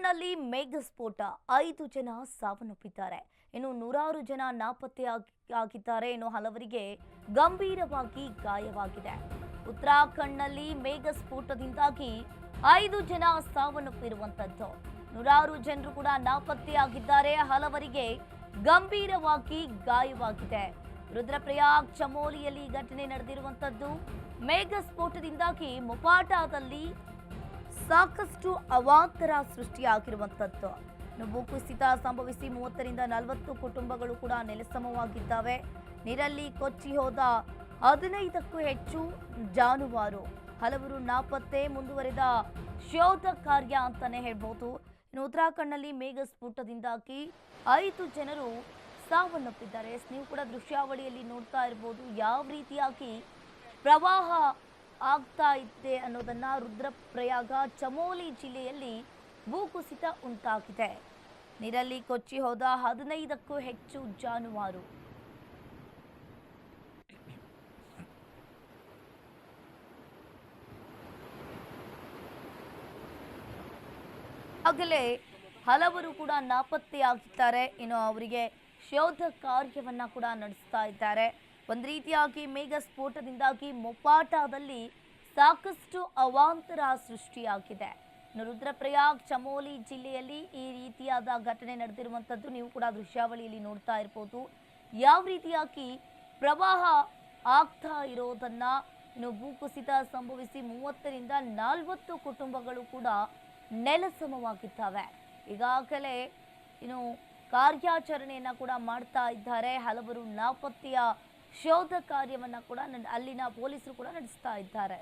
ಉತ್ತರಾಖಂಡ್ನಲ್ಲಿ ಮೇಘಸ್ಫೋಟ 5 ಜನ ಸಾವನ್ನಪ್ಪಿದ್ದಾರೆ. ಇನ್ನು ನೂರಾರು ಜನ ನಾಪತ್ತೆಯಾಗಿದ್ದಾರೆ. ಇನ್ನು ಹಲವರಿಗೆ ಗಂಭೀರವಾಗಿ ಗಾಯವಾಗಿದೆ. ಉತ್ತರಾಖಂಡ್ನಲ್ಲಿ ಮೇಘಸ್ಫೋಟದಿಂದಾಗಿ 5 ಜನ ಸಾವನ್ನಪ್ಪಿರುವಂತದ್ದು. ನೂರಾರು ಜನರು ಕೂಡ ನಾಪತ್ತೆಯಾಗಿದ್ದಾರೆ. ಹಲವರಿಗೆ ಗಂಭೀರವಾಗಿ ಗಾಯವಾಗಿದೆ. ರುದ್ರಪ್ರಯಾಗ್ ಚಮೋಲಿಯಲ್ಲಿ ಘಟನೆ ನಡೆದಿರುವಂತದ್ದು. ಮೇಘಸ್ಫೋಟದಿಂದಾಗಿ ಮೊಪಾಟಾದಲ್ಲಿ ಸಾಕಷ್ಟು ಅವಾಂತರ ಸೃಷ್ಟಿಯಾಗಿರುವಂತದ್ದು. ಭೂಕುಸಿತ ಸಂಭವಿಸಿ 30ರಿಂದ 40 ಕುಟುಂಬಗಳು ಕೂಡ ನೆಲಸಮವಾಗಿದ್ದಾವೆ. ನೀರಲ್ಲಿ ಕೊಚ್ಚಿ ಹೋದ 15ಕ್ಕೂ ಹೆಚ್ಚು ಜಾನುವಾರು. ಹಲವರು ನಾಪತ್ತೆ. ಮುಂದುವರೆದ ಶೋಧ ಕಾರ್ಯ ಅಂತಾನೆ ಹೇಳ್ಬೋದು. ಇನ್ನು ಉತ್ತರಾಖಂಡ್ನಲ್ಲಿ ಮೇಘಸ್ಫೋಟದಿಂದಾಗಿ 5 ಜನರು ಸಾವನ್ನಪ್ಪಿದ್ದಾರೆ. ನೀವು ಕೂಡ ದೃಶ್ಯಾವಳಿಯಲ್ಲಿ ನೋಡ್ತಾ ಇರಬಹುದು ಯಾವ ರೀತಿಯಾಗಿ ಪ್ರವಾಹ ಆಗ್ತಾ ಇದೆ ಅನ್ನೋದನ್ನ. ರುದ್ರಪ್ರಯಾಗ ಚಮೋಲಿ ಜಿಲ್ಲೆಯಲ್ಲಿ ಭೂಕುಸಿತ ಉಂಟಾಗಿದೆ. ನೀರಲ್ಲಿ ಕೊಚ್ಚಿ ಹೋದ 15ಕ್ಕೂ ಹೆಚ್ಚು ಜಾನುವಾರು. ಆಗಲೇ ಹಲವರು ಕೂಡ ನಾಪತ್ತೆಯಾಗಿದ್ದಾರೆ. ಇನ್ನು ಅವರಿಗೆ ಶೋಧ ಕಾರ್ಯವನ್ನ ಕೂಡ ನಡೆಸ್ತಾ ಇದ್ದಾರೆ. ಒಂದು ರೀತಿಯಾಗಿ ಮೇಘಸ್ಫೋಟದಿಂದಾಗಿ ಮೊಪಾಟಾದಲ್ಲಿ ಸಾಕಷ್ಟು ಅವಾಂತರ ಸೃಷ್ಟಿಯಾಗಿದೆ. ರುದ್ರಪ್ರಯಾಗ್ ಚಮೋಲಿ ಜಿಲ್ಲೆಯಲ್ಲಿ ಈ ರೀತಿಯಾದ ಘಟನೆ ನಡೆದಿರುವಂತದ್ದು ನೀವು ಕೂಡ ದೃಶ್ಯಾವಳಿಯಲ್ಲಿ ನೋಡ್ತಾ ಇರಬಹುದು. ಯಾವ ರೀತಿಯಾಗಿ ಪ್ರವಾಹ ಆಗ್ತಾ ಇರೋದನ್ನ. ಇನ್ನು ಭೂಕುಸಿತ ಸಂಭವಿಸಿ 30ರಿಂದ 40 ಕುಟುಂಬಗಳು ಕೂಡ ನೆಲಸಮವಾಗಿದ್ದಾವೆ. ಈಗಾಗಲೇ ಇನ್ನು ಕಾರ್ಯಾಚರಣೆಯನ್ನ ಕೂಡ ಮಾಡ್ತಾ ಇದ್ದಾರೆ. ಹಲವರು ನಾಪತ್ತೆಯ ಶೋಧ ಕಾರ್ಯವನ್ನ ಕೂಡ ಅಲ್ಲಿನ ಪೊಲೀಸರು ಕೂಡ ನಡೆಸ್ತಾ ಇದ್ದಾರೆ.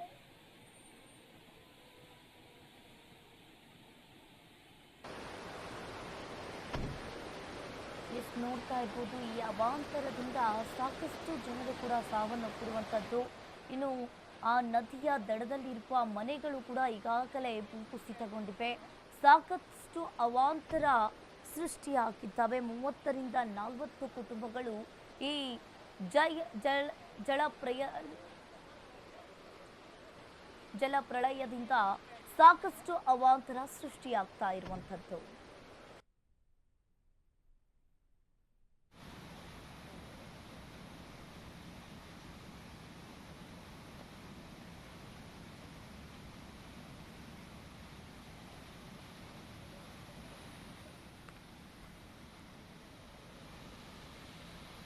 ನೋಡ್ತಾ ಇರ್ಬೋದು ಈ ಅವಾಂತರದಿಂದ ಸಾಕಷ್ಟು ಜನರು ಕೂಡ ಸಾವನ್ನಪ್ಪಿರುವಂತದ್ದು. ಇನ್ನು ಆ ನದಿಯ ದಡದಲ್ಲಿರುವ ಮನೆಗಳು ಕೂಡ ಈಗಾಗಲೇ ಭೂಕುಸಿತಗೊಂಡಿವೆ. ಸಾಕಷ್ಟು ಅವಾಂತರ ಸೃಷ್ಟಿಯಾಗಿದ್ದಾವೆ. 30ರಿಂದ 40 ಕುಟುಂಬಗಳು ಈ ಜಲಪ್ರಳಯದಿಂದ ಸಾಕಷ್ಟು ಅವಾಂತರ ಸೃಷ್ಟಿಯಾಗ್ತಾ ಇರುವಂತದ್ದು.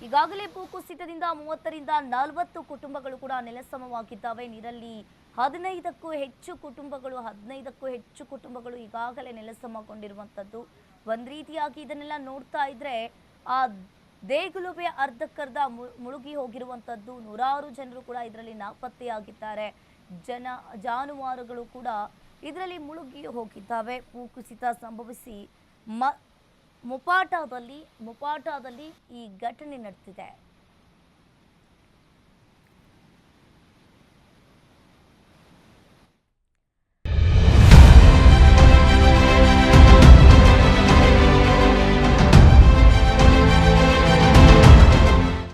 ಈಗಾಗಲೇ ಭೂಕುಸಿತದಿಂದ 30ರಿಂದ 40 ಕುಟುಂಬಗಳು ಕೂಡ ನೆಲಸಮವಾಗಿದ್ದಾವೆ. ನೀರಲ್ಲಿ 15ಕ್ಕೂ ಹೆಚ್ಚು ಕುಟುಂಬಗಳು ಈಗಾಗಲೇ ನೆಲಸಮಗೊಂಡಿರುವಂತದ್ದು. ಒಂದ್ ರೀತಿಯಾಗಿ ಇದನ್ನೆಲ್ಲ ನೋಡ್ತಾ ಇದ್ರೆ ಆ ದೇಗುಲವೇ ಅರ್ಧಕ್ಕರ್ಧ ಮುಳುಗಿ ಹೋಗಿರುವಂತದ್ದು. ನೂರಾರು ಜನರು ಕೂಡ ಇದರಲ್ಲಿ ನಾಪತ್ತೆಯಾಗಿದ್ದಾರೆ. ಜಾನುವಾರುಗಳು ಕೂಡ ಇದರಲ್ಲಿ ಮುಳುಗಿ ಹೋಗಿದ್ದಾವೆ. ಭೂಕುಸಿತ ಸಂಭವಿಸಿ ಮೊಪಾಟಾದಲ್ಲಿ ಈ ಘಟನೆ ನಡೆದಿದೆ.